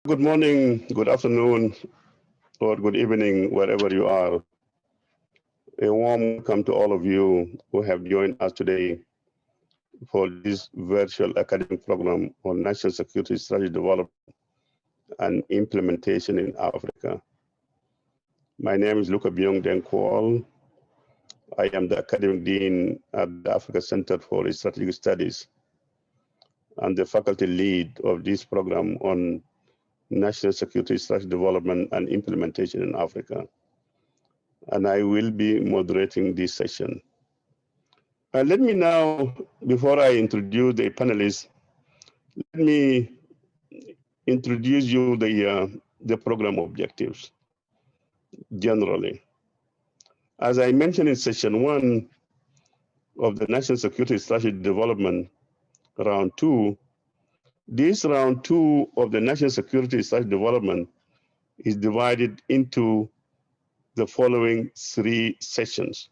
Good morning, good afternoon, or good evening, wherever you are. A warm welcome to all of you who have joined us today for this virtual academic program on national security strategy development and implementation in Africa. My name is Luca Byung-Deng Kual. I am the academic dean at the Africa Center for Strategic Studies and the faculty lead of this program on national security strategy development and implementation in Africa. And I will be moderating this session. Let me now, before I introduce the panelists, let me introduce you the program objectives generally. As I mentioned in session 1 of the National Security Strategy Development Round 2, this Round 2 of the National Security Strategy Development is divided into the following 3 sessions.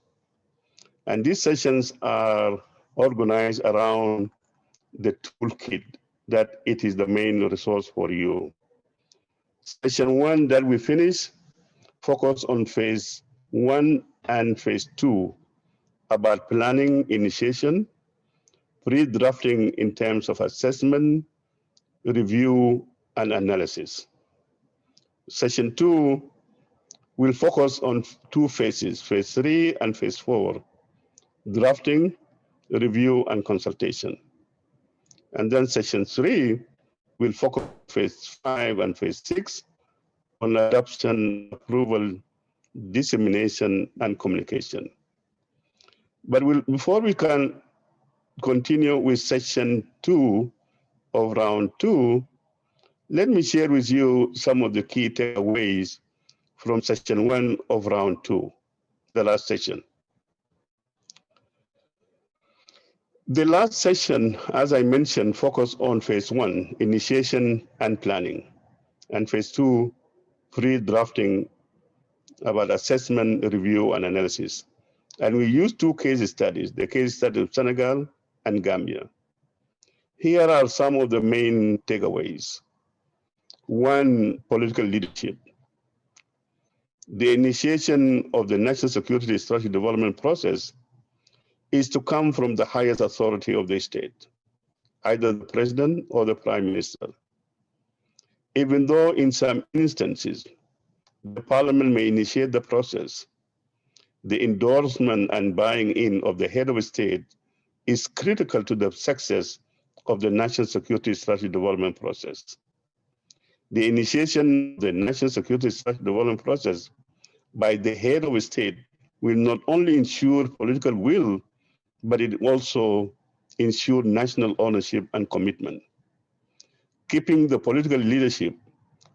And these sessions are organized around the toolkit that it is the main resource for you. Session 1 that we finish focus on phase 1 and phase 2 about planning initiation, pre-drafting in terms of assessment, review, and analysis. Session 2 will focus on 2 phases, phase 3 and phase 4, drafting, review, and consultation. And then session 3 will focus on phase 5 and phase 6 on adoption, approval, dissemination, and communication. But before we can continue with session 2 of round 2, let me share with you some of the key takeaways from session 1 of round 2, the last session. The last session, as I mentioned, focused on phase 1, initiation and planning, and phase 2, pre-drafting about assessment, review, and analysis. And we used 2 case studies, the case study of Senegal and Gambia. Here are some of the main takeaways. 1, political leadership. The initiation of the national security strategy development process is to come from the highest authority of the state, either the president or the prime minister. Even though in some instances, the parliament may initiate the process, the endorsement and buying in of the head of state is critical to the success of the national security strategy development process. The initiation of the national security strategy development process by the head of state will not only ensure political will, but it also ensure national ownership and commitment. Keeping the political leadership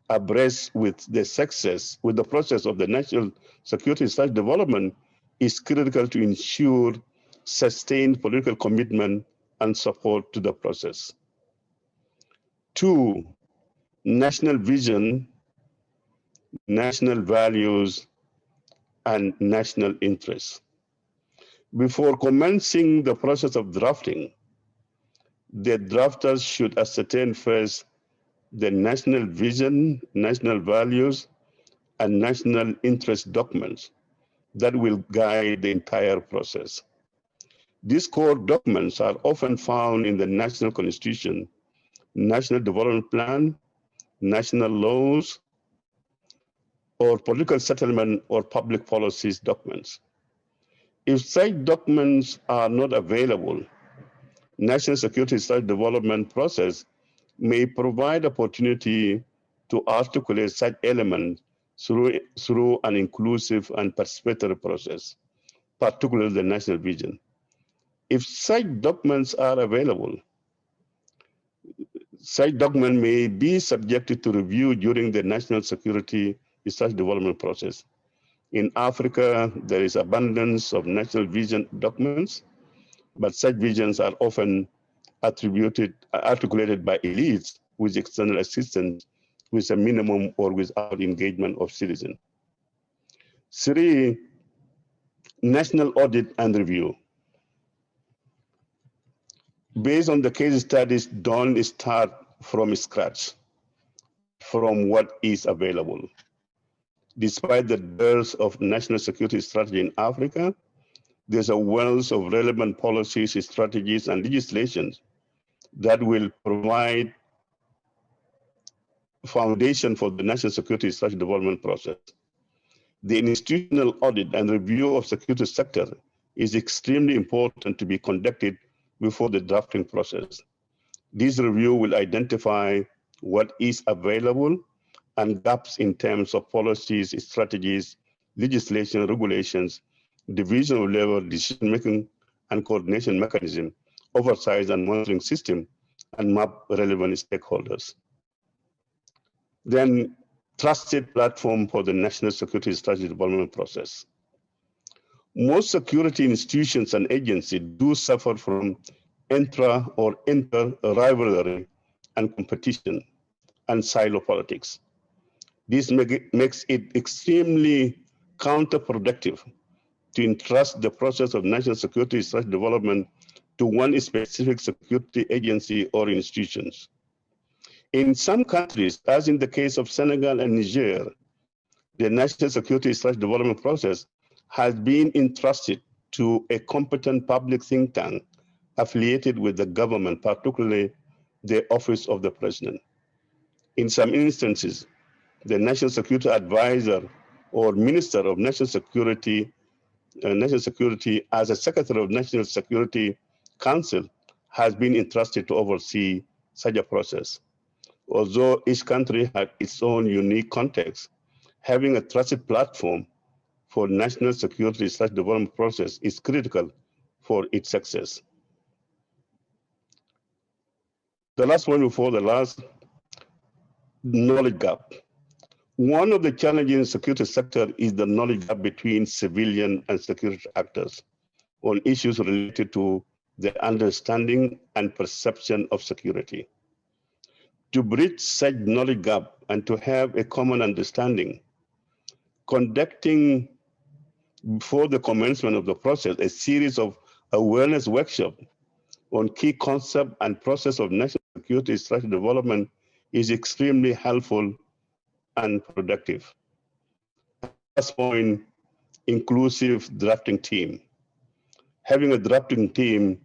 abreast with the success, with the process of the national security strategy development is critical to ensure sustained political commitment and support to the process. 2, national vision, national values, and national interests. Before commencing the process of drafting, the drafters should ascertain first the national vision, national values, and national interest documents that will guide the entire process. These core documents are often found in the national constitution, national development plan, national laws, or political settlement or public policies documents. If such documents are not available, national security strategy development process may provide opportunity to articulate such elements through an inclusive and participatory process, particularly the national vision. If such documents are available, such document may be subjected to review during the national security strategy development process. In Africa, there is abundance of national vision documents, but such visions are often articulated by elites with external assistance with a minimum or without engagement of citizens. 3, national audit and review. Based on the case studies, don't start from scratch. from what is available. Despite the dearth of national security strategy in Africa, there's a wealth of relevant policies, strategies, and legislations that will provide foundation for the national security strategy development process. The institutional audit and review of security sector is extremely important to be conducted before the drafting process. This review will identify what is available and gaps in terms of policies, strategies, legislation, regulations, division of labor, decision-making and coordination mechanism, oversight and monitoring system, and map relevant stakeholders. Then, trusted platform for the national security strategy development process. Most security institutions and agencies do suffer from inter rivalry and competition and silo politics. This makes it extremely counterproductive to entrust the process of national security strategy development to one specific security agency or institutions. In some countries, as in the case of Senegal and Niger, the national security strategy development process has been entrusted to a competent public think tank affiliated with the government, particularly the Office of the President. In some instances, the National Security Advisor or Minister of National Security as a Secretary of National Security Council has been entrusted to oversee such a process. Although each country had its own unique context, having a trusted platform for national security strategy development process is critical for its success. The last one before the last, knowledge gap. One of the challenges in the security sector is the knowledge gap between civilian and security actors on issues related to the understanding and perception of security. To bridge such knowledge gap and to have a common understanding, conducting before the commencement of the process a series of awareness workshops on key concept and process of national security strategy development is extremely helpful and productive. Last point, inclusive drafting team. Having a drafting team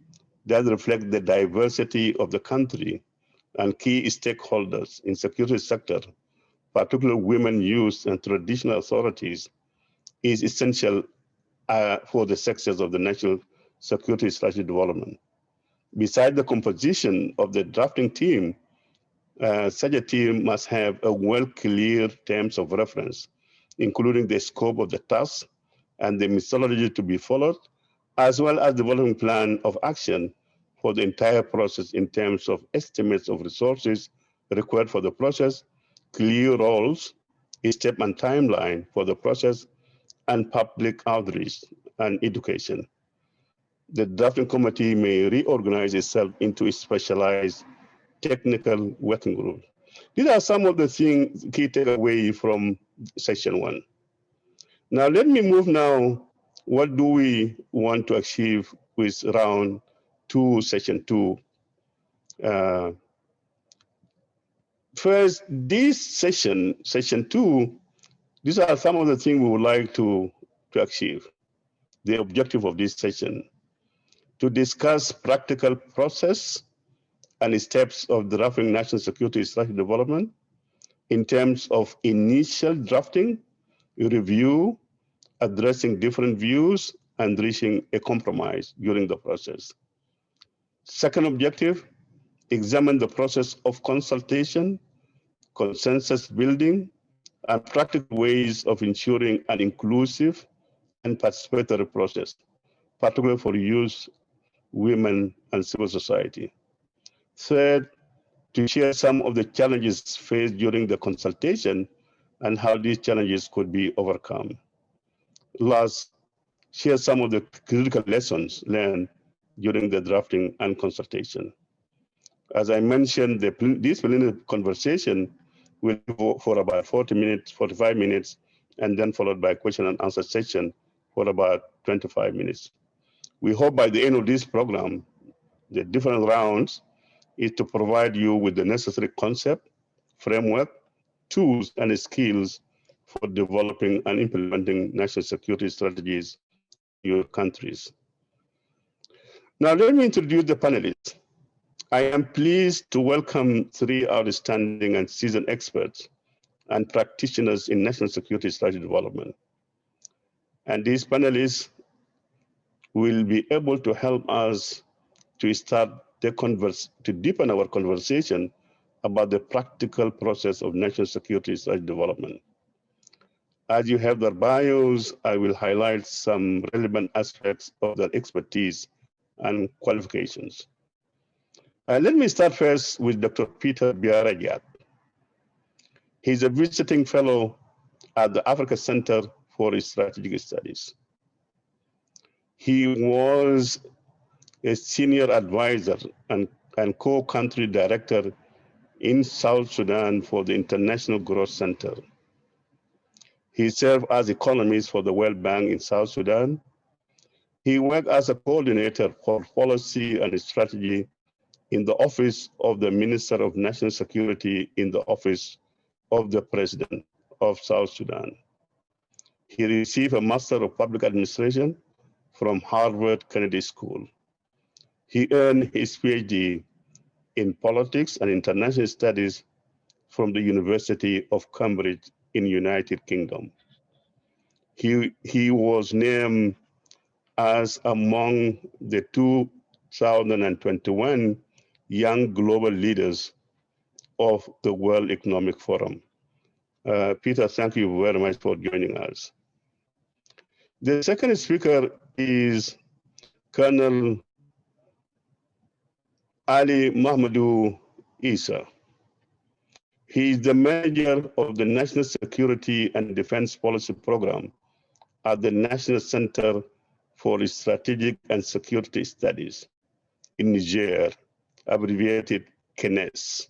that reflects the diversity of the country and key stakeholders in security sector, particularly women, youth, and traditional authorities, is essential for the success of the national security strategy development. Besides the composition of the drafting team, such a team must have a well-clear terms of reference, including the scope of the task and the methodology to be followed, as well as developing plan of action for the entire process in terms of estimates of resources required for the process, clear roles, step and timeline for the process, and public outreach and education. The drafting committee may reorganize itself into a specialized technical working group. These are some of the things, key takeaway from section 1. Now let me move now, what do we want to achieve with round 2, section 2? First, this section 2, these are some of the things we would like to achieve. The objective of this session, to discuss practical process and steps of drafting national security strategy development in terms of initial drafting, review, addressing different views, and reaching a compromise during the process. Second objective, examine the process of consultation, consensus building, and practical ways of ensuring an inclusive and participatory process, particularly for youth, women, and civil society. Third, to share some of the challenges faced during the consultation and how these challenges could be overcome. Last, share some of the critical lessons learned during the drafting and consultation. As I mentioned, this plenary conversation will go for about 40 minutes, 45 minutes, and then followed by a question and answer session for about 25 minutes. We hope by the end of this program, the different rounds is to provide you with the necessary concept, framework, tools and skills for developing and implementing national security strategies in your countries. Now, let me introduce the panelists. I am pleased to welcome three outstanding and seasoned experts and practitioners in national security strategy development. And these panelists will be able to help us to to deepen our conversation about the practical process of national security strategy development. As you have their bios, I will highlight some relevant aspects of their expertise and qualifications. Let me start first with Dr. Peter Biar Ajak. He's a visiting fellow at the Africa Center for Strategic Studies. He was a senior advisor and co-country director in South Sudan for the International Growth Center. He served as economist for the World Bank in South Sudan. He worked as a coordinator for policy and strategy in the Office of the Minister of National Security in the Office of the President of South Sudan. He received a Master of Public Administration from Harvard Kennedy School. He earned his PhD in Politics and International Studies from the University of Cambridge in United Kingdom. He was named as among the 2021 Young Global Leaders of the World Economic Forum. Peter, thank you very much for joining us. The second speaker is Colonel Ali Mahamadou Issa. He is the manager of the National Security and Defense Policy Program at the National Center for Strategic and Security Studies in Niger, abbreviated CNES.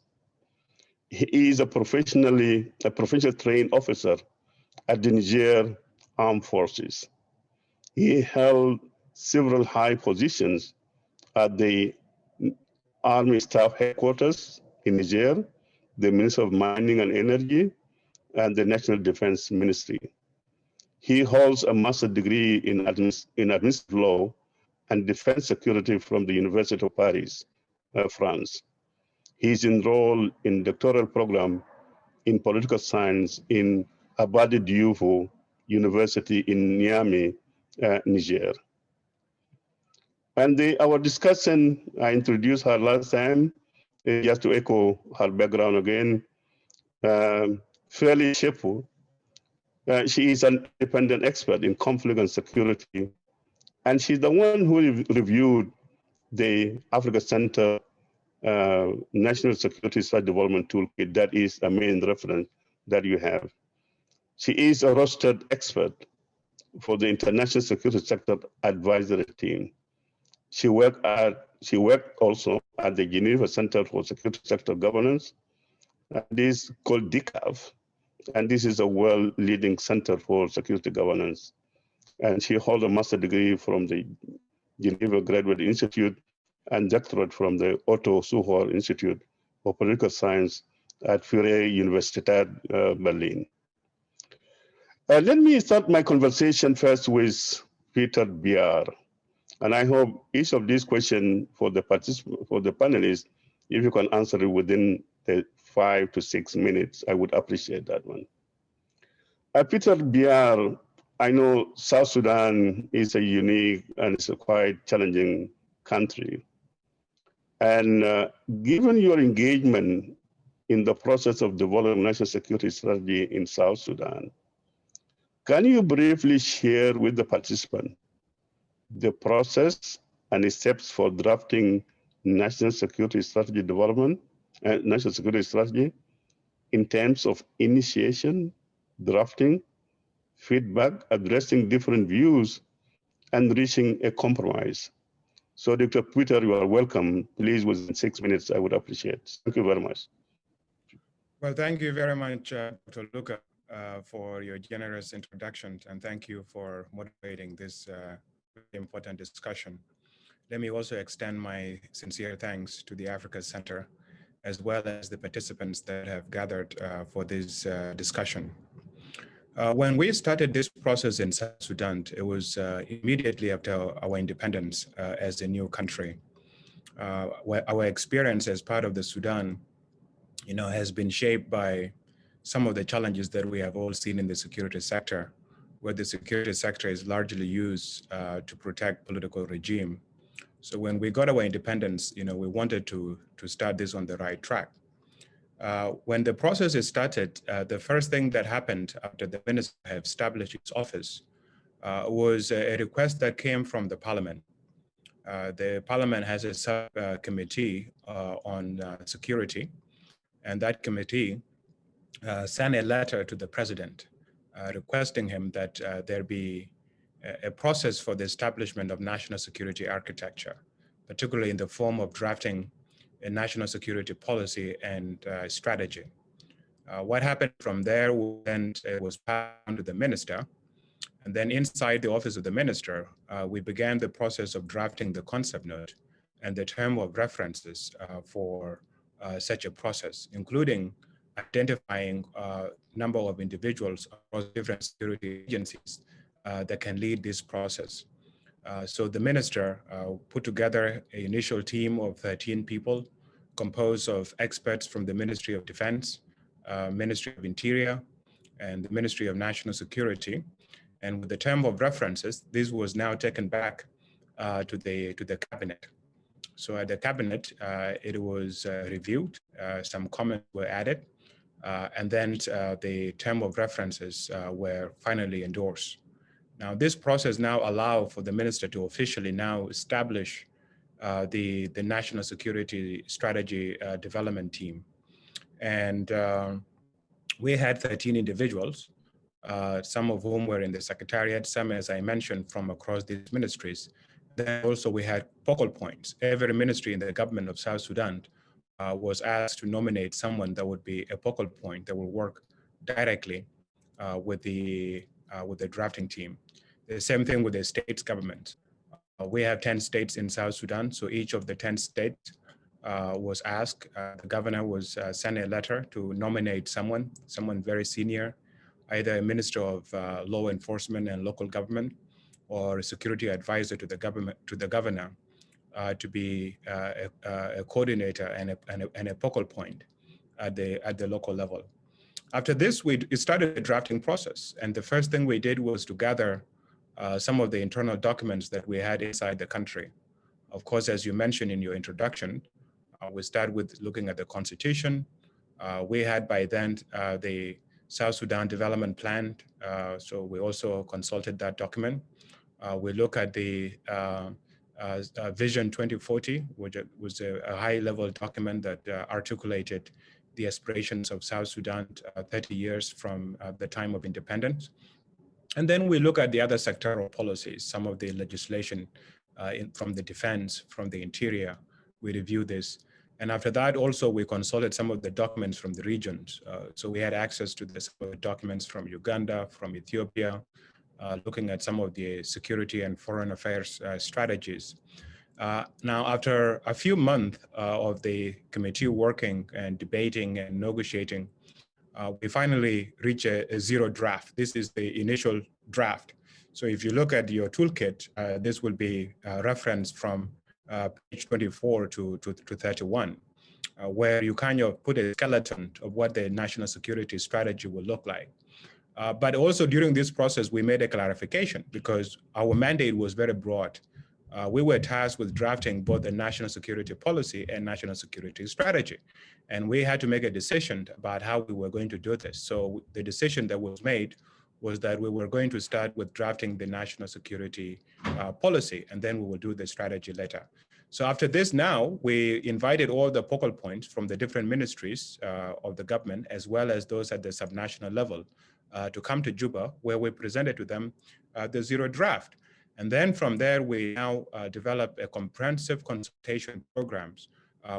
He is a professional trained officer at the Niger Armed Forces. He held several high positions at the Army Staff Headquarters in Niger, the Ministry of Mining and Energy, and the National Defense Ministry. He holds a master's degree in administrative law and defense security from the University of Paris, France. He is enrolled in doctoral program in political science in Abadi Diouf University in Niamey, Niger. And our discussion, I introduced her last time, just to echo her background again. Fairlie Chappuis, she is an independent expert in conflict and security, and she's the one who reviewed the Africa Center National Security Strategy Development Toolkit. That is a main reference that you have. She is a rostered expert for the International Security Sector Advisory Team. She worked also at the Geneva Center for Security Sector Governance. This is called DICAF, and this is a world-leading center for security governance. And she holds a master's degree from the Geneva Graduate Institute and doctorate from the Otto Suhor Institute of Political Science at Freie Universität Berlin. Let me start my conversation first with Peter Biar. And I hope each of these questions for the panelists, if you can answer it within the 5 to 6 minutes, I would appreciate that one. Peter Biar, I know South Sudan is a unique and it's a quite challenging country. And given your engagement in the process of developing national security strategy in South Sudan, can you briefly share with the participant the process and the steps for drafting national security strategy development and national security strategy in terms of initiation, drafting, feedback, addressing different views, and reaching a compromise? So Dr. Peter, you are welcome. Please, within 6 minutes, I would appreciate. Thank you very much. Well, thank you very much, Dr. Luca, for your generous introduction, and thank you for moderating this important discussion. Let me also extend my sincere thanks to the Africa Center as well as the participants that have gathered for this discussion. When we started this process in South Sudan, it was immediately after our independence as a new country. Our experience as part of the Sudan, has been shaped by some of the challenges that we have all seen in the security sector, where the security sector is largely used to protect political regime. So when we got our independence, we wanted to start this on the right track. When the process is started, the first thing that happened after the minister had established its office was a request that came from the parliament. The parliament has a subcommittee on security, and that committee sent a letter to the president requesting him that there be a process for the establishment of national security architecture, particularly in the form of drafting a national security policy and strategy. What happened from there was passed on to the minister, and then inside the office of the minister, we began the process of drafting the concept note and the term of references for such a process, including identifying a number of individuals across different security agencies that can lead this process. So the minister put together an initial team of 13 people composed of experts from the Ministry of Defense, Ministry of Interior, and the Ministry of National Security. And with the term of references, this was now taken back to the cabinet. So at the cabinet, it was reviewed, some comments were added, and then the term of references were finally endorsed. Now, this process now allows for the minister to officially now establish the National Security Strategy Development Team. And we had 13 individuals, some of whom were in the secretariat, some, as I mentioned, from across these ministries. Then also we had focal points. Every ministry in the government of South Sudan was asked to nominate someone that would be a focal point that will work directly with the drafting team. The same thing with the states government. We have 10 states in South Sudan, so each of the 10 states was asked. The governor was sent a letter to nominate someone very senior, either a minister of law enforcement and local government, or a security advisor to the governor, to be a coordinator and a focal point at the local level. After this, we started the drafting process, and the first thing we did was to gather some of the internal documents that we had inside the country. Of course, as you mentioned in your introduction, we started with looking at the Constitution. We had by then the South Sudan Development Plan, so we also consulted that document. We look at the Vision 2040, which was a high-level document that articulated the aspirations of South Sudan 30 years from the time of independence. And then we look at the other sectoral policies, some of the legislation from the defense, from the interior. We review this. And after that, also, we consulted some of the documents from the regions. So we had access to some of the documents from Uganda, from Ethiopia, looking at some of the security and foreign affairs strategies. Now, after a few months of the committee working and debating and negotiating, we finally reach a zero draft. This is the initial draft. So if you look at your toolkit, this will be referenced from page 24 to 31, where you kind of put a skeleton of what the national security strategy will look like. But also during this process, we made a clarification because our mandate was very broad. We were tasked with drafting both the national security policy and national security strategy. And we had to make a decision about how we were going to do this. So the decision that was made was that we were going to start with drafting the national security policy, and then we will do the strategy later. So after this now, we invited all the focal points from the different ministries of the government, as well as those at the subnational level, to come to Juba, where we presented to them the zero draft. And then from there, we now developed a comprehensive consultation programs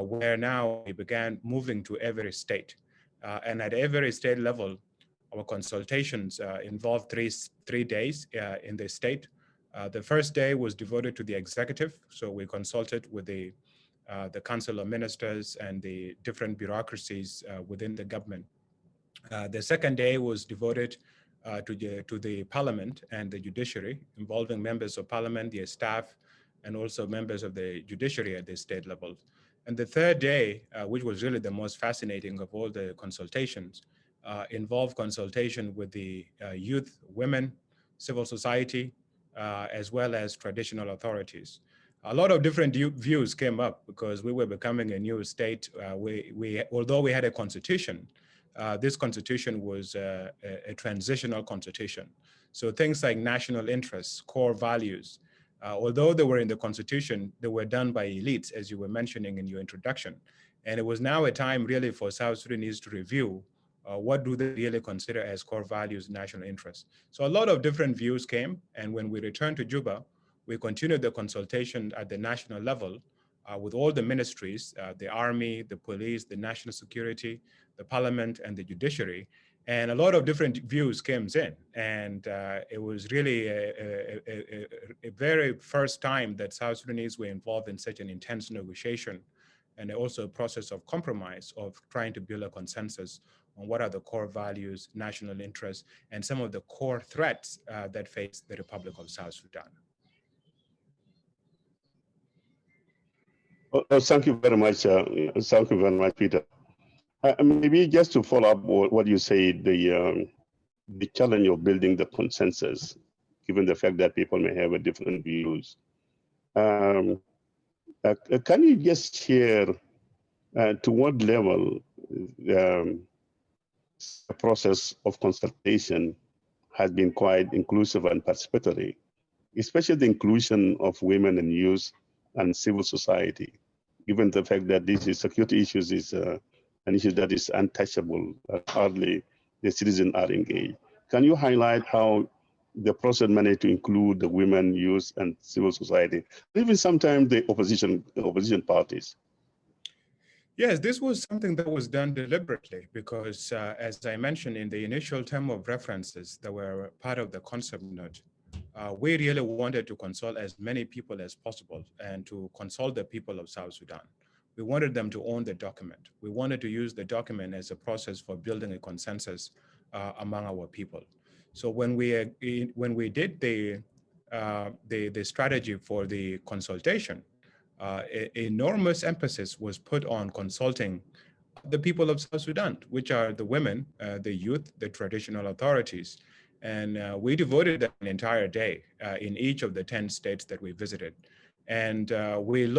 where now we began moving to every state. And at every state level, our consultations involved three days in the state. The first day was devoted to the executive. So we consulted with the the Council of Ministers, and the different bureaucracies within the government. The second day was devoted to the Parliament and the judiciary, involving members of Parliament, their staff, and also members of the judiciary at the state level. And the third day, which was really the most fascinating of all the consultations, involved consultation with the youth, women, civil society, as well as traditional authorities. A lot of different views came up because we were becoming a new state. Although we had a constitution, this constitution was a transitional constitution. So things like national interests, core values, although they were in the constitution, they were done by elites, as you were mentioning in your introduction. And it was now a time really for South Sudanese to review what do they really consider as core values, national interests. So a lot of different views came. And when we returned to Juba, we continued the consultation at the national level with all the ministries, the army, the police, the national security, the parliament, and the judiciary. And a lot of different views came in. And it was really a very first time that South Sudanese were involved in such an intense negotiation, and also a process of compromise of trying to build a consensus on what are the core values, national interests, and some of the core threats that face the Republic of South Sudan. Thank you very much. Thank you very much, Peter. Maybe just to follow up what you say, the challenge of building the consensus, given the fact that people may have a different views. Can you just share to what level the process of consultation has been quite inclusive and participatory, especially the inclusion of women and youth and civil society, given the fact that this is security issues is an issue that is untouchable, hardly the citizens are engaged. Can you highlight how the process managed to include the women, youth, and civil society, even sometimes the opposition parties? Yes, this was something that was done deliberately because, as I mentioned in the initial term of references that were part of the concept note, we really wanted to consult as many people as possible and to consult the people of South Sudan. We wanted them to own the document. We wanted to use the document as a process for building a consensus among our people. So when we did the strategy for the consultation, enormous emphasis was put on consulting the people of South Sudan, which are the women, the youth, the traditional authorities. And we devoted an entire day in each of the 10 states that we visited. And we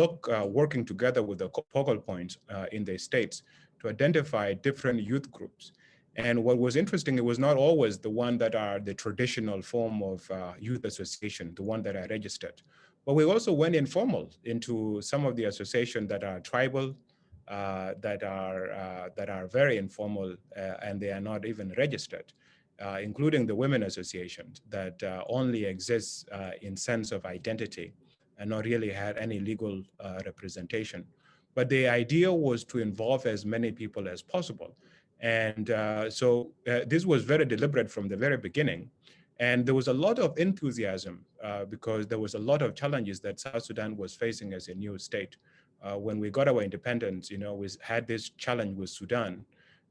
working together with the focal points in the states to identify different youth groups. And what was interesting, it was not always the one that are the traditional form of youth association, the one that are registered. But we also went informal into some of the associations that are tribal, that are very informal, and they are not even registered, including the women associations that only exists in sense of identity and not really had any legal representation. But the idea was to involve as many people as possible. And so this was very deliberate from the very beginning. And there was a lot of enthusiasm because there was a lot of challenges that South Sudan was facing as a new state. When we got our independence, we had this challenge with Sudan,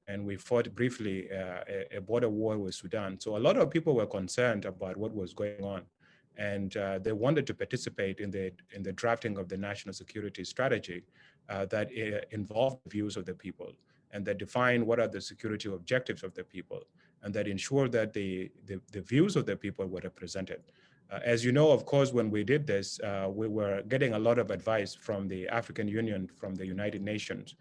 and we fought briefly a border war with Sudan. So a lot of people were concerned about what was going on. And they wanted to participate in the drafting of the national security strategy that involved the views of the people and that define what are the security objectives of the people and that ensure that the views of the people were represented. As you know, of course, when we did this, we were getting a lot of advice from the African Union, from the United Nations.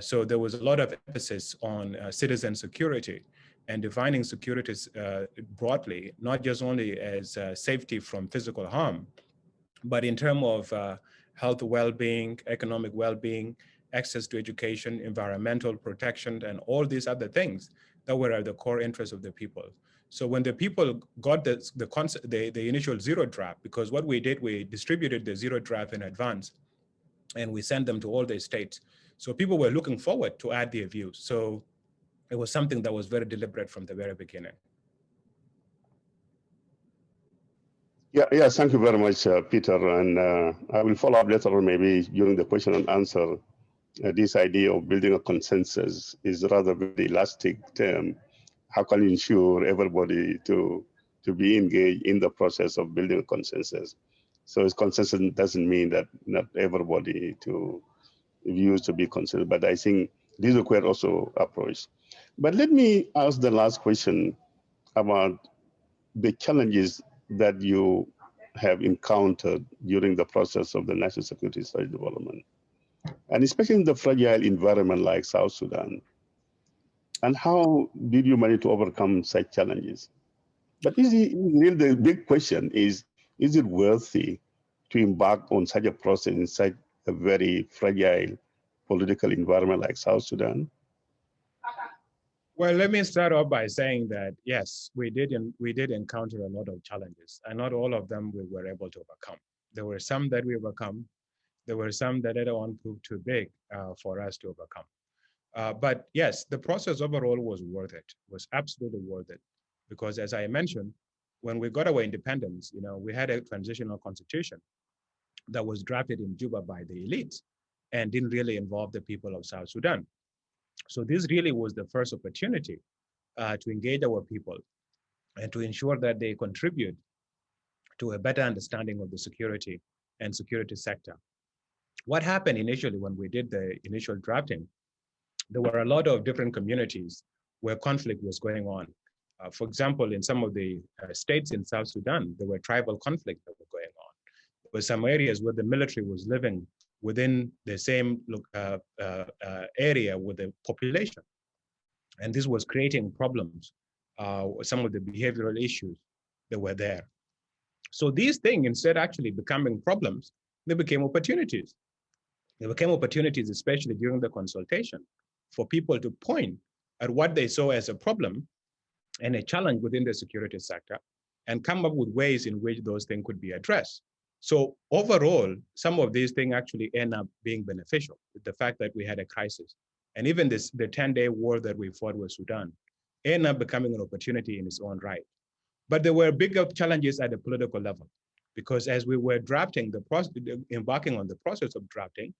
So there was a lot of emphasis on citizen security and defining security broadly, not just only as safety from physical harm, but in terms of health well-being, economic well-being, access to education, environmental protection, and all these other things that were at the core interests of the people. So when the people got the initial zero draft, because what we did, we distributed the zero draft in advance, and we sent them to all the states. So people were looking forward to add their views. So it was something that was very deliberate from the very beginning. Yeah, thank you very much, Peter. And I will follow up later, maybe during the question and answer. This idea of building a consensus is rather very elastic term. How can you ensure everybody to be engaged in the process of building a consensus? So it's consensus doesn't mean that not everybody to views to be considered, but I think this requires also approach. But let me ask the last question about the challenges that you have encountered during the process of the national security strategy development, and especially in the fragile environment like South Sudan. And how did you manage to overcome such challenges? But really the big question is it worthy to embark on such a process in such a very fragile political environment like South Sudan? Well, let me start off by saying that yes, we did encounter a lot of challenges, and not all of them we were able to overcome. There were some that we overcome. There were some that later on proved too big for us to overcome. But yes, the process overall was worth it. Was absolutely worth it, because as I mentioned, when we got our independence, we had a transitional constitution that was drafted in Juba by the elites and didn't really involve the people of South Sudan. So this really was the first opportunity to engage our people and to ensure that they contribute to a better understanding of the security and security sector. What happened initially when we did the initial drafting, there were a lot of different communities where conflict was going on. For example, in some of the states in South Sudan, there were tribal conflicts that were going on. There were some areas where the military was living within the same area with the population. And this was creating problems, some of the behavioral issues that were there. So these things, instead actually becoming problems, they became opportunities. They became opportunities, especially during the consultation, for people to point at what they saw as a problem and a challenge within the security sector and come up with ways in which those things could be addressed. So overall, some of these things actually end up being beneficial. The fact that we had a crisis, and even the 10-day war that we fought with Sudan, ended up becoming an opportunity in its own right. But there were bigger challenges at the political level, because as we were drafting the process, embarking on the process of drafting,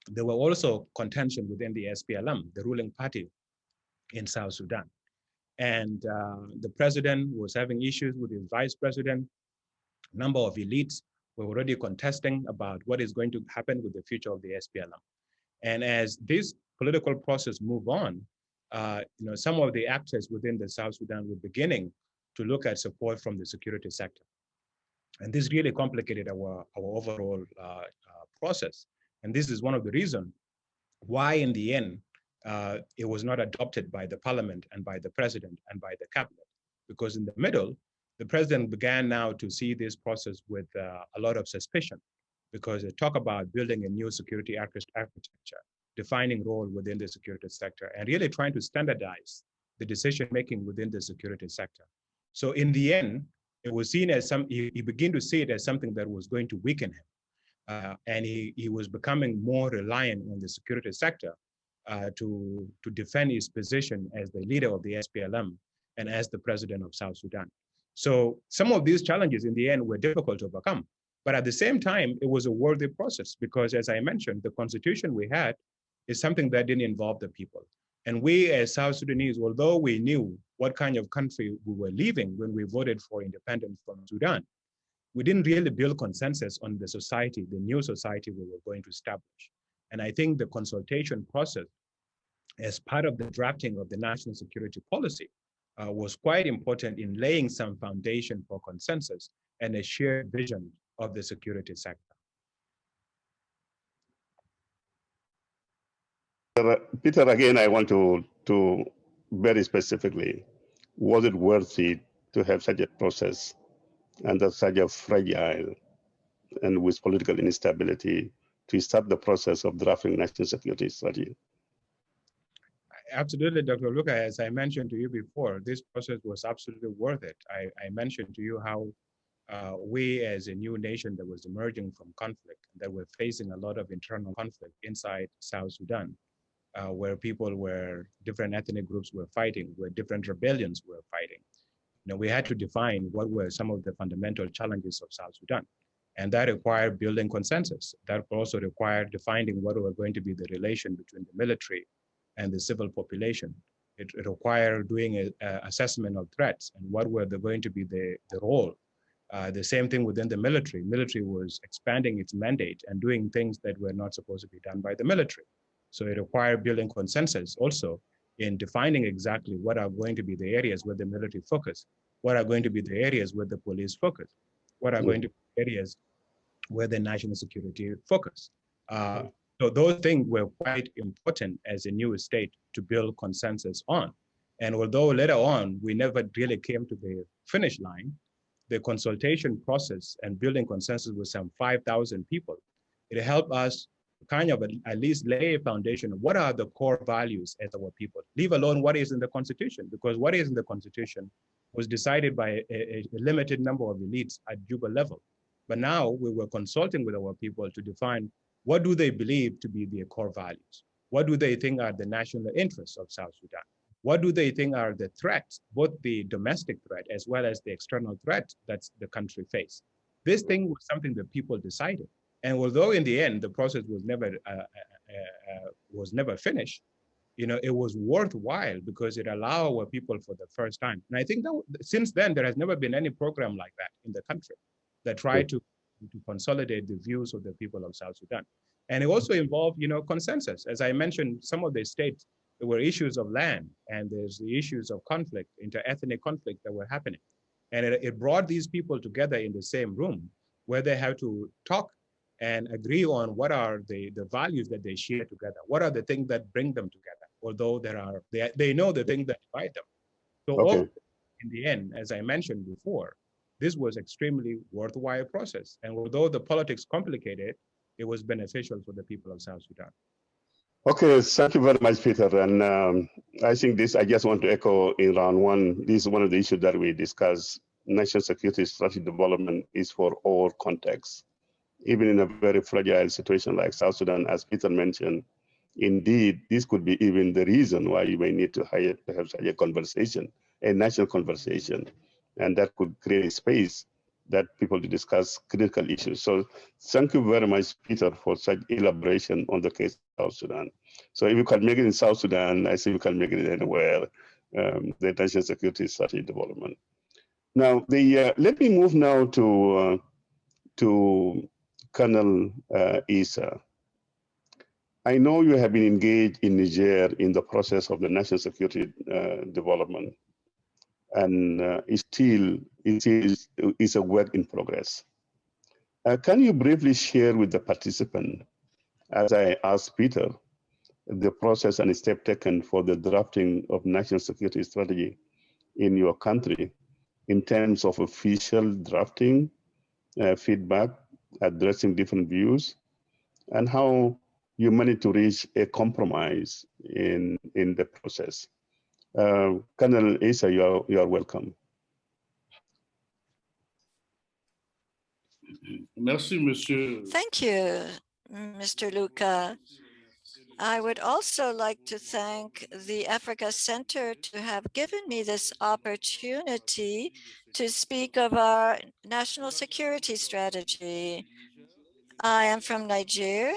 there were also contention within the SPLM, the ruling party in South Sudan. And the president was having issues with his vice president. A number of elites were already contesting about what is going to happen with the future of the SPLM. And as this political process moved on, some of the actors within the South Sudan were beginning to look at support from the security sector. And this really complicated our overall process. And this is one of the reasons why in the end, it was not adopted by the parliament and by the president and by the cabinet. Because in the middle, the president began now to see this process with a lot of suspicion, because they talk about building a new security architecture, defining role within the security sector, and really trying to standardize the decision-making within the security sector. So in the end, it was seen as he began to see it as something that was going to weaken him. And he was becoming more reliant on the security sector to defend his position as the leader of the SPLM and as the president of South Sudan. So some of these challenges in the end were difficult to overcome. But at the same time, it was a worthy process, because as I mentioned, the constitution we had is something that didn't involve the people. And we as South Sudanese, although we knew what kind of country we were leaving when we voted for independence from Sudan, we didn't really build consensus on the society, the new society we were going to establish. And I think the consultation process as part of the drafting of the national security policy was quite important in laying some foundation for consensus and a shared vision of the security sector. Peter, again, I want to very specifically, was it worthy to have such a process under such a fragile and with political instability to start the process of drafting national security strategy? Absolutely, Dr. Luca. As I mentioned to you before, this process was absolutely worth it. I mentioned to you how we as a new nation that was emerging from conflict, that were facing a lot of internal conflict inside South Sudan, where different ethnic groups were fighting, where different rebellions were fighting. we had to define what were some of the fundamental challenges of South Sudan. And that required building consensus. That also required defining what were going to be the relation between the military and the civil population. It required doing an assessment of threats and what were going to be the role. The same thing within the military. Military was expanding its mandate and doing things that were not supposed to be done by the military. So it required building consensus also in defining exactly what are going to be the areas where the military focus, what are going to be the areas where the police focus, what are going to be areas where the national security focus. So those things were quite important as a new state to build consensus on. And although later on, we never really came to the finish line, the consultation process and building consensus with some 5,000 people, it helped us kind of at least lay a foundation of what are the core values as our people, leave alone what is in the Constitution, because what is in the Constitution was decided by a limited number of elites at Juba level. But now we were consulting with our people to define what do they believe to be their core values? What do they think are the national interests of South Sudan? What do they think are the threats, both the domestic threat as well as the external threat that the country faced? This thing was something that people decided. And although in the end, the process was never finished, it was worthwhile because it allowed our people for the first time. And I think that since then, there has never been any program like that in the country that tried to consolidate the views of the people of South Sudan. And it also involved, consensus. As I mentioned, some of the states, there were issues of land and there's the issues of conflict, inter-ethnic conflict that were happening. And it brought these people together in the same room where they have to talk and agree on what are the values that they share together. What are the things that bring them together? Although they know the things that divide them. So all in the end, as I mentioned before, this was extremely worthwhile process. And although the politics complicated, it was beneficial for the people of South Sudan. Okay, thank you very much, Peter. And I think I just want to echo in round one, this is one of the issues that we discuss. National security strategy development is for all contexts. Even in a very fragile situation like South Sudan, as Peter mentioned, indeed, this could be even the reason why you may need to have such a conversation, a national conversation, and that could create a space that people to discuss critical issues. So thank you very much, Peter, for such elaboration on the case of South Sudan. So if you can make it in South Sudan, I think you can make it anywhere, the national security strategy development. Now, let me move now to Colonel Issa. I know you have been engaged in Niger in the process of the national security development, and it is a work in progress. Can you briefly share with the participant, as I asked Peter, the process and step taken for the drafting of national security strategy in your country in terms of official drafting, feedback, addressing different views, and how you managed to reach a compromise in the process? Colonel Issa, you are welcome. Merci, Monsieur. Thank you, Mr. Luca. I would also like to thank the Africa Center to have given me this opportunity to speak of our national security strategy. I am from Niger.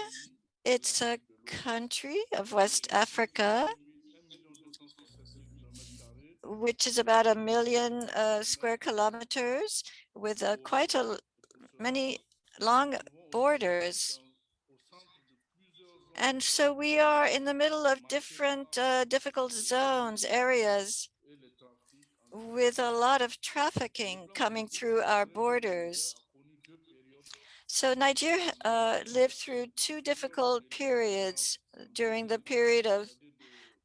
It's a country of West Africa, which is about 1 million square kilometers with quite many long borders. And so we are in the middle of different difficult zones, areas with a lot of trafficking coming through our borders. So Nigeria lived through two difficult periods during the period of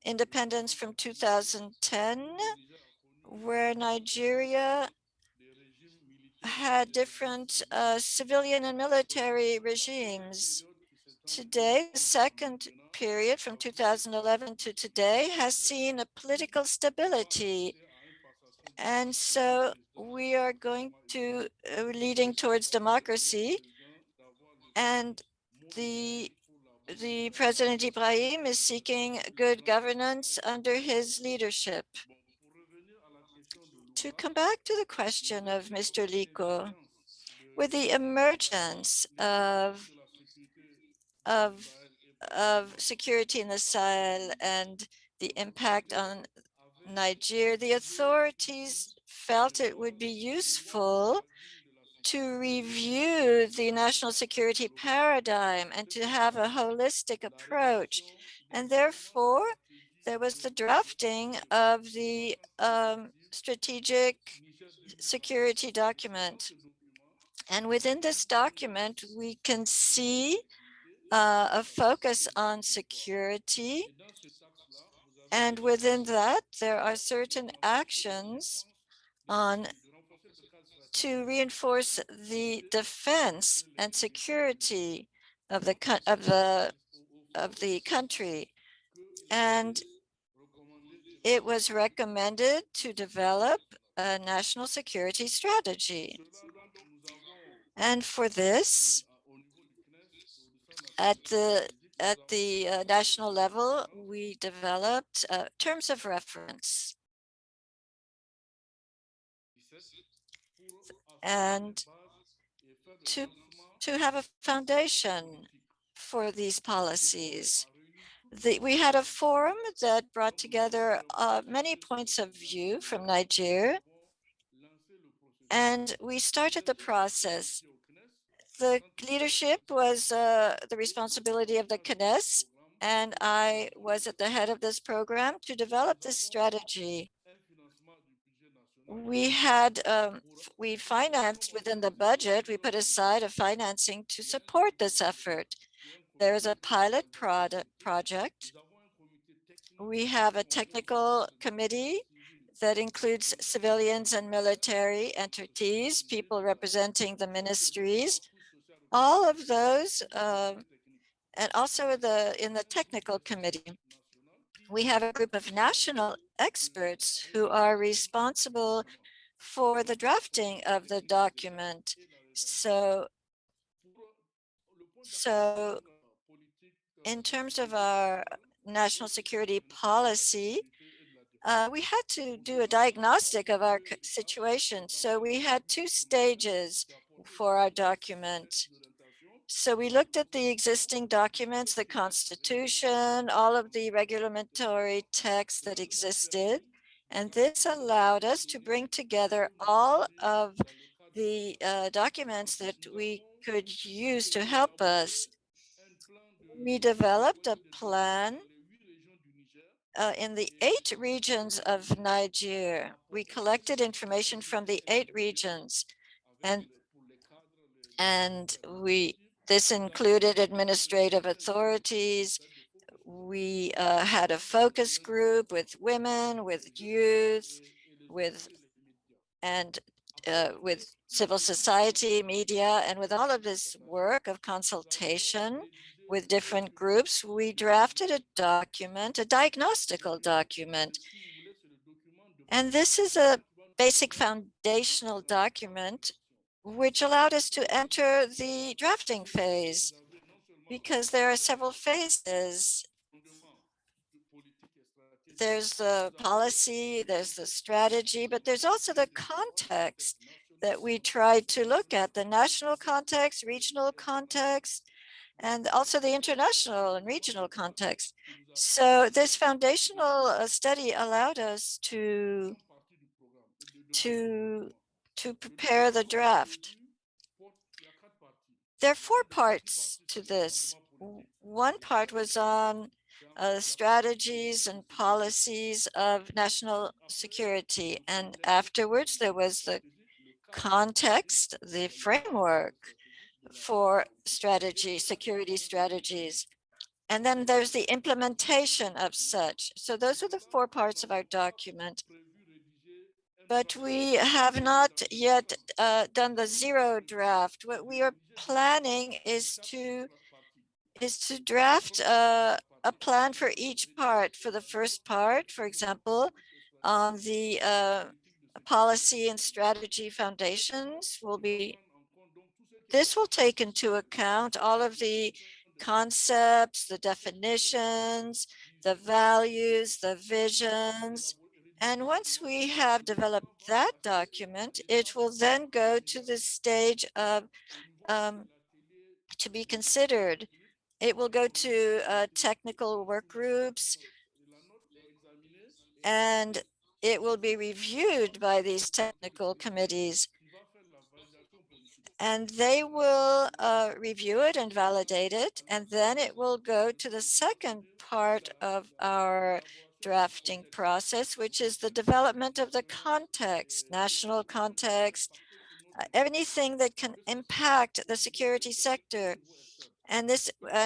independence from 2010, where Nigeria had different civilian and military regimes. Today, the second period from 2011 to today has seen a political stability. And so we are going to leading towards democracy. And the President Ibrahim is seeking good governance under his leadership. To come back to the question of Mr. Lico, with the emergence of security in the Sahel and the impact on Niger, the authorities felt it would be useful to review the national security paradigm and to have a holistic approach. And therefore, there was the drafting of the strategic security document. And within this document, we can see a focus on security. And within that, there are certain actions to reinforce the defense and security of the country. And it was recommended to develop a national security strategy. And for this, at the national level, we developed terms of reference. And to have a foundation for these policies. We had a forum that brought together many points of view from Niger, and we started the process. The leadership was the responsibility of the CNES, and I was at the head of this program to develop this strategy. We had, we financed within the budget, we put aside a financing to support this effort. There is a pilot project. We have a technical committee that includes civilians and military entities, people representing the ministries, all of those, and also in the technical committee. We have a group of national experts who are responsible for the drafting of the document. So in terms of our national security policy, we had to do a diagnostic of our situation. So we had two stages for our document. So we looked at the existing documents, the Constitution, all of the regulatory texts that existed, and this allowed us to bring together all of the documents that we could use to help us. We developed a plan in the 8 regions of Niger. We collected information from the 8 regions, and this included administrative authorities. We had a focus group with women, with youth, with civil society, media, and with all of this work of consultation with different groups, we drafted a document, a diagnostical document. And this is a basic foundational document which allowed us to enter the drafting phase, because there are several phases. There's the policy, there's the strategy, but there's also the context that we tried to look at, the national context, regional context, and also the international and regional context. So this foundational study allowed us to prepare the draft. There are 4 parts to this. One part was on strategies and policies of national security. And afterwards, there was the context, the framework for strategy, security strategies. And then there's the implementation of such. So those are the 4 parts of our document. But we have not yet done the 0 draft. What we are planning is to draft a plan for each part. For the first part, for example, on the policy and strategy foundations this will take into account all of the concepts, the definitions, the values, the visions, And once we have developed that document, it will then go to the stage of to be considered. It will go to technical work groups, and it will be reviewed by these technical committees. And they will review it and validate it, and then it will go to the second part of our drafting process, which is the development of the context, national context, anything that can impact the security sector, and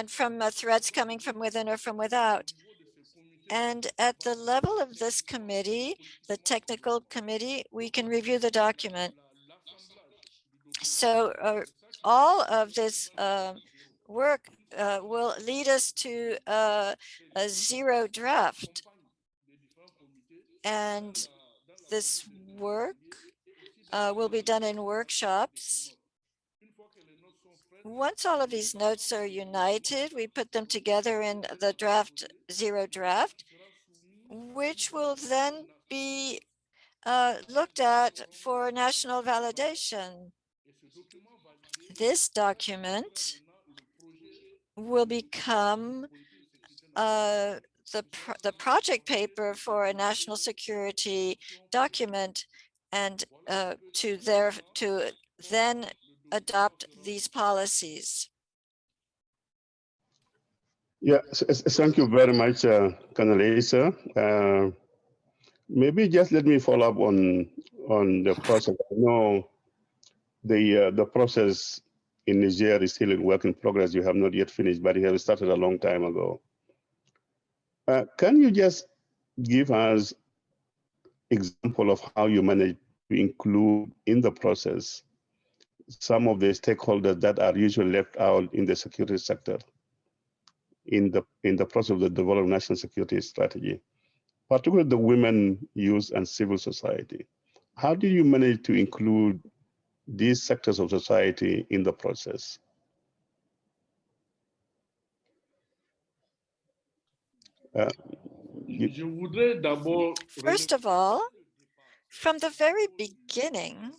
from threats coming from within or from without. And at the level of this committee, the technical committee, we can review the document. So all of this work will lead us to a zero draft. And this work will be done in workshops. Once all of these notes are united, we put them together in the zero draft, which will then be looked at for national validation. This document will become the project paper for a national security document, and to then adopt these policies. Yeah, thank you very much, Condoleezza. Maybe just let me follow up on the process. I know the process in Niger is still in work in progress. You have not yet finished, but you have started a long time ago. Can you just give us example of how you manage to include in the process some of the stakeholders that are usually left out in the security sector in the process of the development of national security strategy, particularly the women, youth, and civil society? How do you manage to include these sectors of society in the process? First of all, from the very beginning,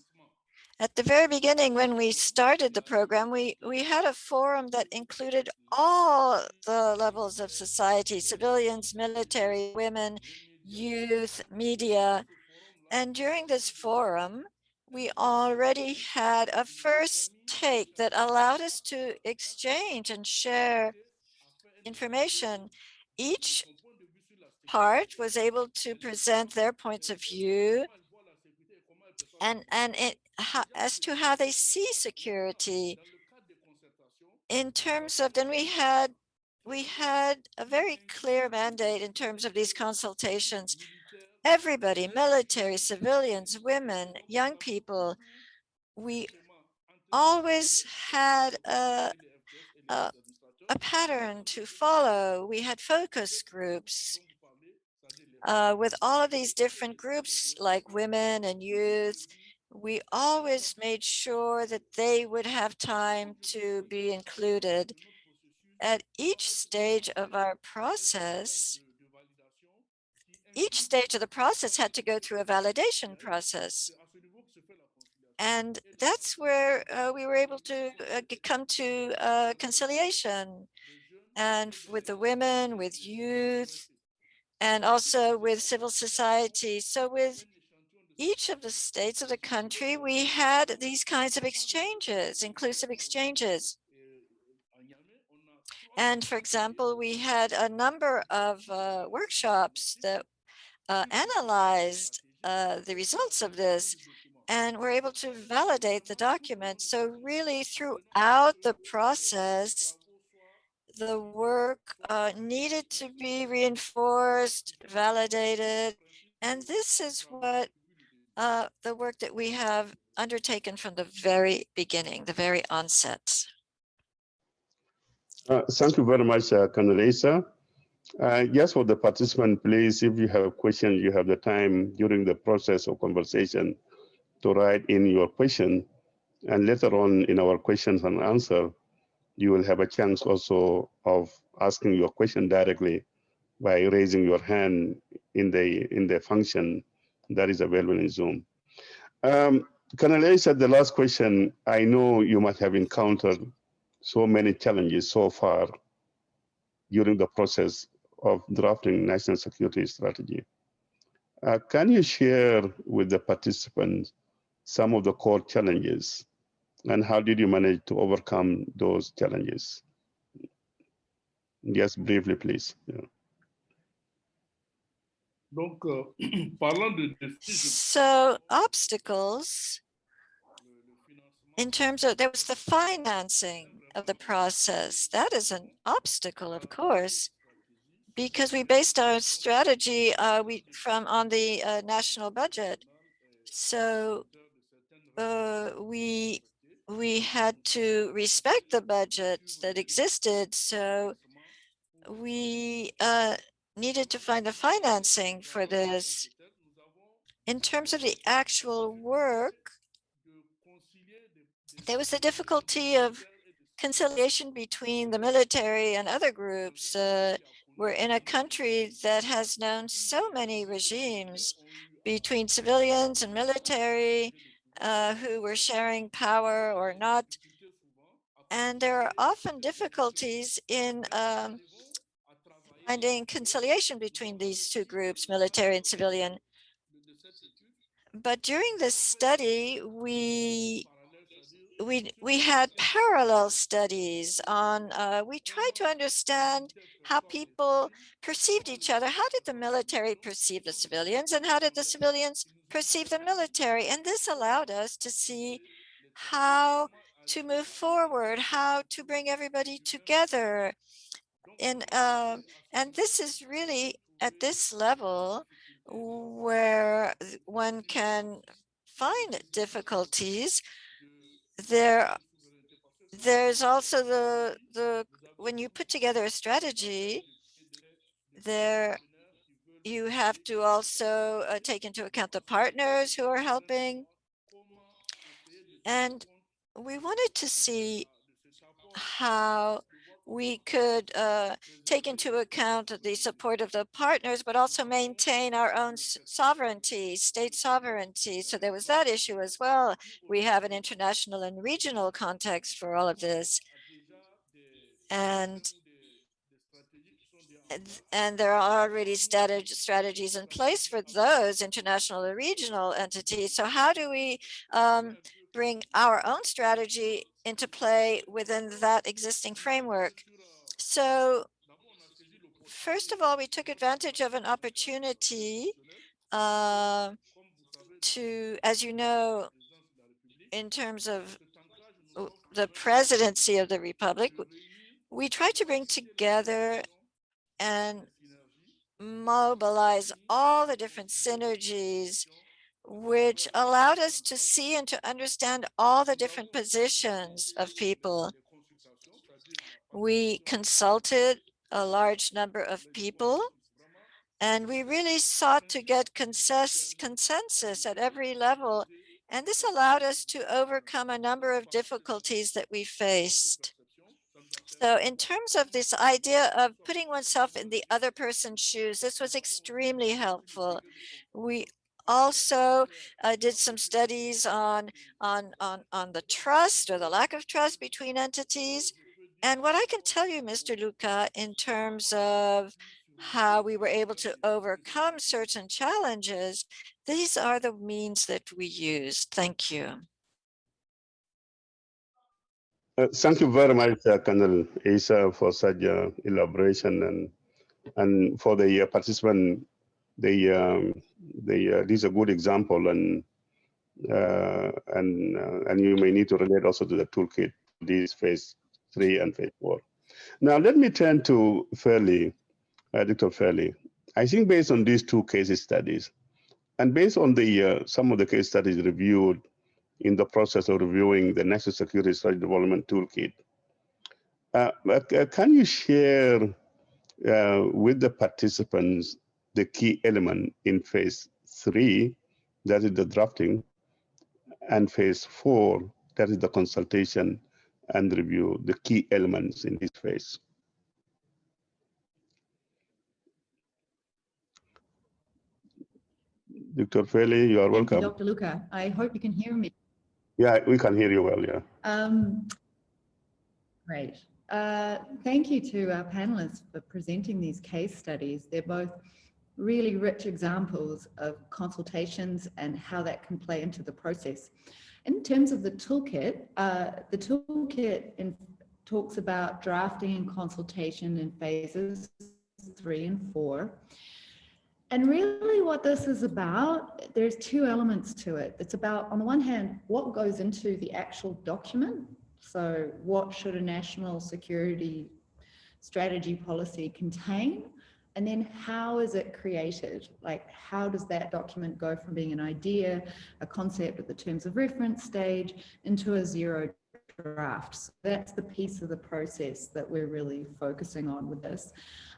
at the very beginning, when we started the program, we had a forum that included all the levels of society, civilians, military, women, youth, media. And during this forum, we already had a first take that allowed us to exchange and share information. Each part was able to present their points of view and as to how they see security in terms of, then we had a very clear mandate in terms of these consultations. Everybody, military, civilians, women, young people, we always had a pattern to follow. We had focus groups with all of these different groups like women and youth. We always made sure that they would have time to be included. At each stage of our process, each stage of the process had to go through a validation process. And that's where we were able to come to conciliation, and with the women, with youth, and also with civil society. So with each of the states of the country, we had these kinds of exchanges, inclusive exchanges. And for example, we had a number of workshops that analyzed the results of this, and were able to validate the document. So really throughout the process, the work needed to be reinforced, validated, and this is what the work that we have undertaken from the very beginning, the very onset. Thank you very much, Condoleezza. Just for the participant, please, if you have questions, you have the time during the process of conversation to write in your question. And later on in our questions and answer, you will have a chance also of asking your question directly by raising your hand the function that is available in Zoom. Colonel Asa, the last question, I know you must have encountered so many challenges so far during the process of drafting national security strategy. Can you share with the participants some of the core challenges and how did you manage to overcome those challenges? Just briefly, please. Yeah. Donc, parlant de défis, So obstacles, in terms of, there was the financing of the process. That is an obstacle, of course, because we based our strategy on the national budget. So we had to respect the budget that existed. So we needed to find the financing for this. In terms of the actual work, there was the difficulty of conciliation between the military and other groups. We're in a country that has known so many regimes between civilians and military who were sharing power or not. And there are often difficulties in finding conciliation between these two groups, military and civilian. But during this study, we had parallel studies on, we tried to understand how people perceived each other. How did the military perceive the civilians and how did the civilians perceive the military? And this allowed us to see how to move forward, how to bring everybody together. And this is really at this level where one can find difficulties. There's also the when you put together a strategy, you have to also take into account the partners who are helping. And we wanted to see how we could take into account the support of the partners, but also maintain our own sovereignty, state sovereignty. So there was that issue as well. We have an international and regional context for all of this. And there are already strategies in place for those international and regional entities. So how do we bring our own strategy into play within that existing framework? So first of all, we took advantage of an opportunity to, as you know, in terms of the presidency of the Republic, we tried to bring together and mobilize all the different synergies which allowed us to see and to understand all the different positions of people. We consulted a large number of people and we really sought to get consensus at every level. And this allowed us to overcome a number of difficulties that we faced. So in terms of this idea of putting oneself in the other person's shoes, this was extremely helpful. We also did some studies on the trust or the lack of trust between entities. And what I can tell you, Mr. Luca, in terms of how we were able to overcome certain challenges, these are the means that we used. Thank you. Thank you very much, Colonel Asa, for such elaboration and for the participant. This is a good example, and you may need to relate also to the toolkit. This phase 3 and phase 4. Now let me turn to Fairlie, Dr. Fairlie. I think based on these two case studies, and based on the some of the case studies reviewed in the process of reviewing the National Security Strategy Development Toolkit, can you share with the participants the key element in phase 3, that is the drafting, and phase 4, that is the consultation and review, the key elements in this phase? Dr. Fairlie, you are Thank you, welcome. Dr. Luca. I hope you can hear me. Yeah, we can hear you well, yeah. Great. Thank you to our panelists for presenting these case studies. They're both really rich examples of consultations and how that can play into the process. In terms of the toolkit talks about drafting and consultation in phases 3 and 4. And really what this is about, there's two elements to it. It's about, on the one hand, what goes into the actual document. So what should a national security strategy policy contain? And then how is it created? Like, how does that document go from being an idea, a concept at the terms of reference stage, into a zero draft? So that's the piece of the process that we're really focusing on with this.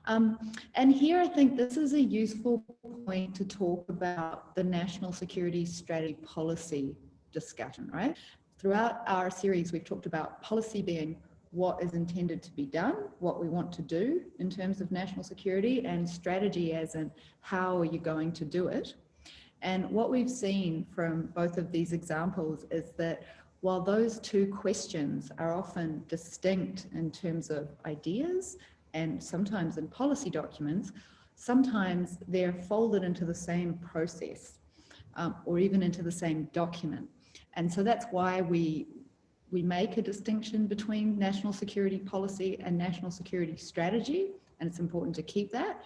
And here I think this is a useful point to talk about the national security strategy policy discussion, right? Throughout our series, we've talked about policy being what is intended to be done, what we want to do in terms of national security, and strategy as in how are you going to do it. And what we've seen from both of these examples is that while those two questions are often distinct in terms of ideas and sometimes in policy documents, sometimes they're folded into the same process or even into the same document. And so that's why we make a distinction between national security policy and national security strategy, and it's important to keep that.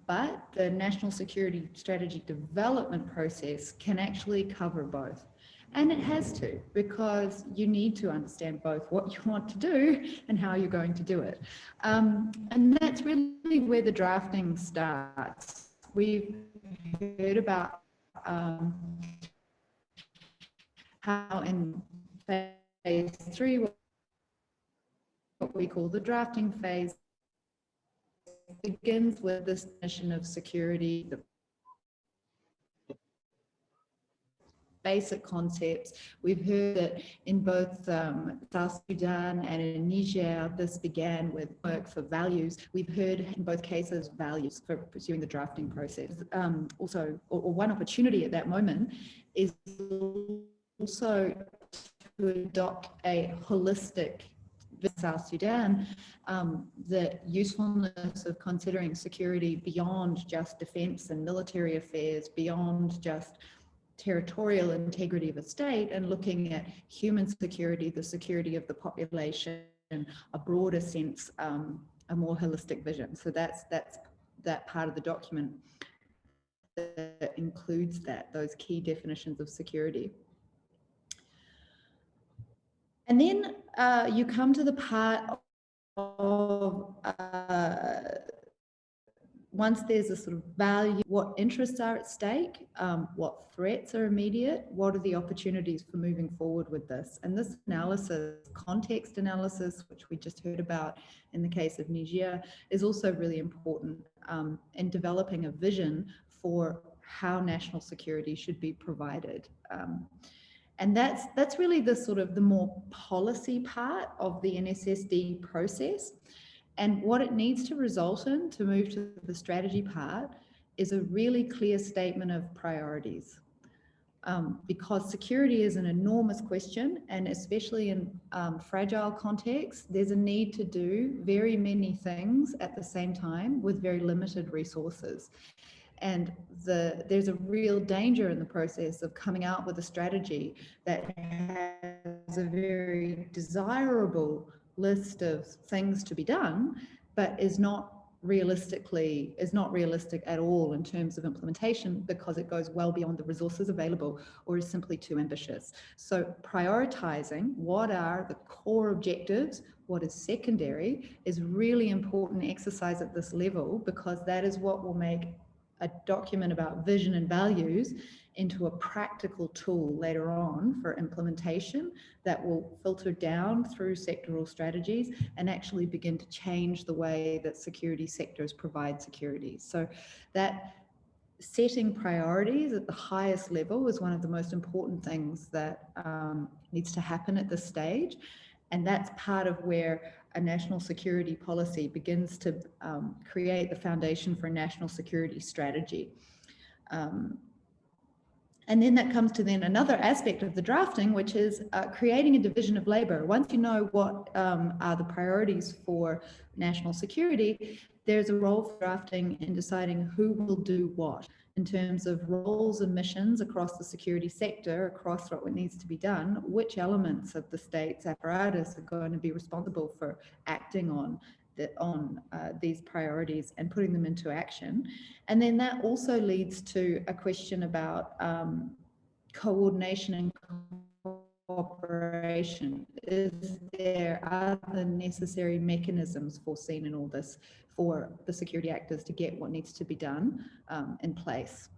But the national security strategy development process can actually cover both. And it has to, because you need to understand both what you want to do and how you're going to do it. And that's really where the drafting starts. We've heard about how in phase 3, what we call the drafting phase, begins with this definition of security, the basic concepts. We've heard that in both South Sudan and in Niger, this began with work for values. We've heard in both cases values for pursuing the drafting process. Also, or one opportunity at that moment is also to adopt a holistic South Sudan, the usefulness of considering security beyond just defense and military affairs, beyond just territorial integrity of a state, and looking at human security, the security of the population, a broader sense, a more holistic vision. So that's that part of the document that includes those key definitions of security. And then you come to the part of once there's a sort of value, what interests are at stake, what threats are immediate, what are the opportunities for moving forward with this. And this analysis, context analysis, which we just heard about in the case of Niger, is also really important in developing a vision for how national security should be provided. And that's really the sort of the more policy part of the NSSD process. And what it needs to result in to move to the strategy part is a really clear statement of priorities. Because security is an enormous question, and especially in fragile contexts, there's a need to do very many things at the same time with very limited resources. And there's a real danger in the process of coming out with a strategy that has a very desirable list of things to be done, but is not realistic at all in terms of implementation, because it goes well beyond the resources available or is simply too ambitious. So prioritizing what are the core objectives, what is secondary, is really important exercise at this level, because that is what will make a document about vision and values into a practical tool later on for implementation that will filter down through sectoral strategies and actually begin to change the way that security sectors provide security. So that setting priorities at the highest level is one of the most important things that needs to happen at this stage. And that's part of where a national security policy begins to create the foundation for a national security strategy. And then that comes to then another aspect of the drafting, which is creating a division of labor. Once you know what are the priorities for national security, there's a role for drafting in deciding who will do what in terms of roles and missions across the security sector, across what needs to be done, which elements of the state's apparatus are going to be responsible for acting on these priorities and putting them into action. And then that also leads to a question about coordination and cooperation. Are the necessary mechanisms foreseen in all this for the security actors to get what needs to be done in place?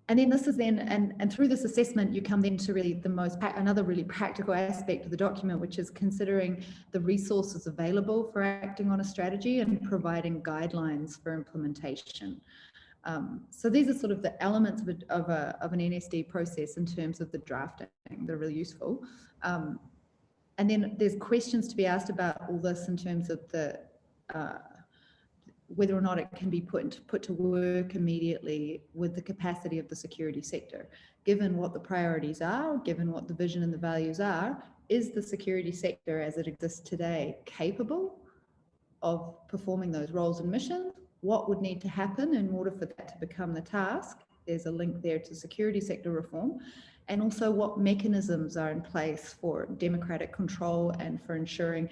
And then this is then, and through this assessment, you come then to really another really practical aspect of the document, which is considering the resources available for acting on a strategy and providing guidelines for implementation. So these are sort of the elements of an NSD process in terms of the drafting. They're really useful. And then there's questions to be asked about all this in terms of the whether or not it can be put to work immediately with the capacity of the security sector. Given what the priorities are, given what the vision and the values are, is the security sector as it exists today capable of performing those roles and missions? What would need to happen in order for that to become the task? There's a link there to security sector reform. And also what mechanisms are in place for democratic control and for ensuring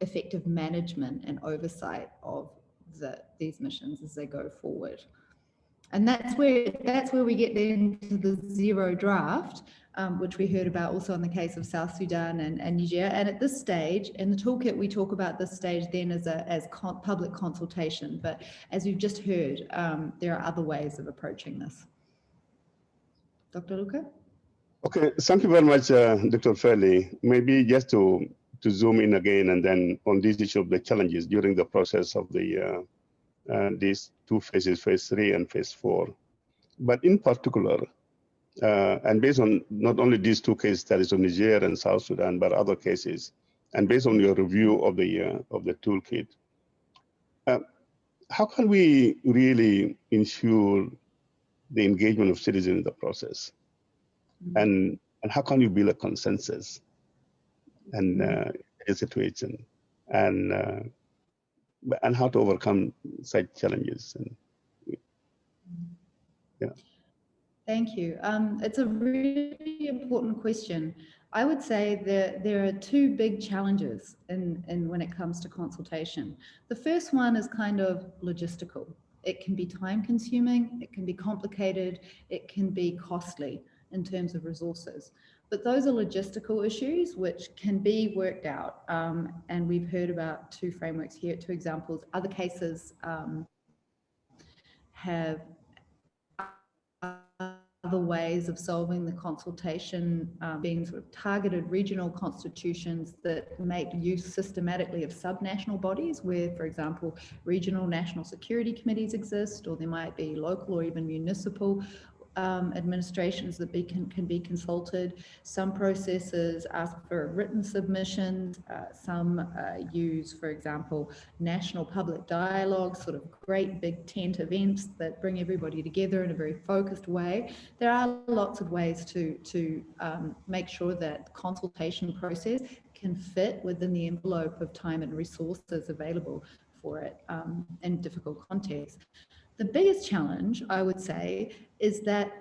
effective management and oversight of these missions as they go forward. And that's where we get into the zero draft, which we heard about also in the case of South Sudan and Niger. And at this stage, in the toolkit, we talk about this stage then as public consultation. But as you've just heard, there are other ways of approaching this. Dr. Luca? Okay, thank you very much, Dr. Fairlie. Maybe just to zoom in again and then on this issue of the challenges during the process of these two phases, phase 3 and phase 4. But in particular, and based on not only these two case studies of Niger and South Sudan, but other cases, and based on your review of the toolkit, how can we really ensure the engagement of citizens in the process? And how can you build a consensus and a situation and how to overcome such challenges? And yeah. Thank you. It's a really important question. I would say that there are two big challenges in when it comes to consultation. The first one is kind of logistical. It can be time consuming, it can be complicated, it can be costly in terms of resources. But those are logistical issues which can be worked out. And we've heard about two frameworks here, two examples. Other cases have other ways of solving the consultation, being sort of targeted regional constitutions that make use systematically of subnational bodies where, for example, regional national security committees exist, or there might be local or even municipal administrations that can be consulted. Some processes ask for written submissions. Some use, for example, national public dialogue, sort of great big tent events that bring everybody together in a very focused way. There are lots of ways to make sure that the consultation process can fit within the envelope of time and resources available for it in difficult contexts. The biggest challenge, I would say, is that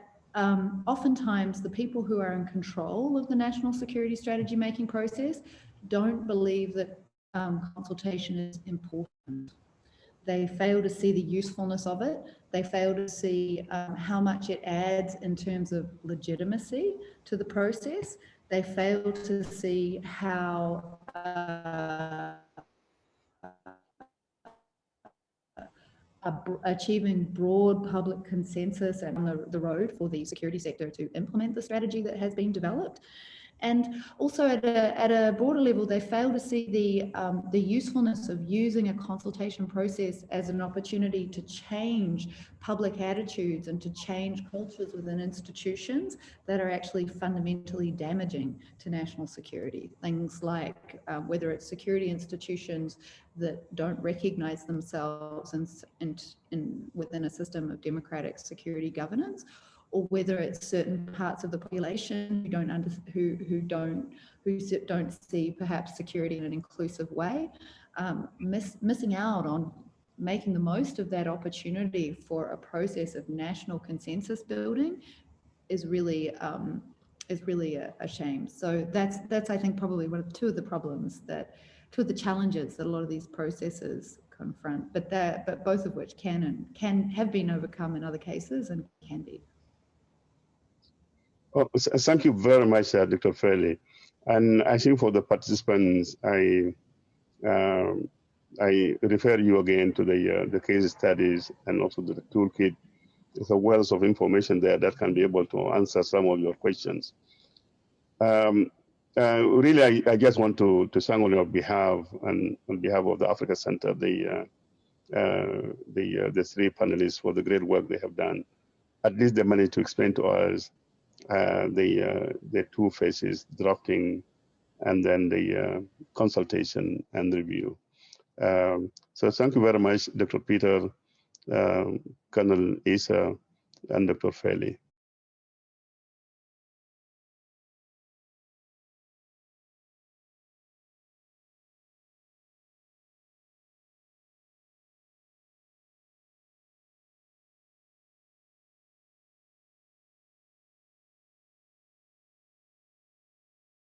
oftentimes the people who are in control of the national security strategy making process don't believe that consultation is important. They fail to see the usefulness of it. They fail to see how much it adds in terms of legitimacy to the process. They fail to see how achieving broad public consensus and on the road for the security sector to implement the strategy that has been developed. And also at a broader level, they fail to see the usefulness of using a consultation process as an opportunity to change public attitudes and to change cultures within institutions that are actually fundamentally damaging to national security. Things like whether it's security institutions that don't recognize themselves within a system of democratic security governance, or whether it's certain parts of the population who don't see perhaps security in an inclusive way, missing out on making the most of that opportunity for a process of national consensus building is really a shame. So that's I think probably two of the challenges that a lot of these processes confront, but both of which can have been overcome in other cases and can be. Oh, thank you very much, Dr. Fairlie. And I think for the participants, I refer you again to the case studies and also the toolkit. There's a wealth of information there that can be able to answer some of your questions. Really, I just want to thank on your behalf and on behalf of the Africa Center, the three panelists for the great work they have done. At least they managed to explain to us the two phases, drafting and then the consultation and review. So thank you very much, Dr. Peter, Colonel Issa, and Dr. Fairlie.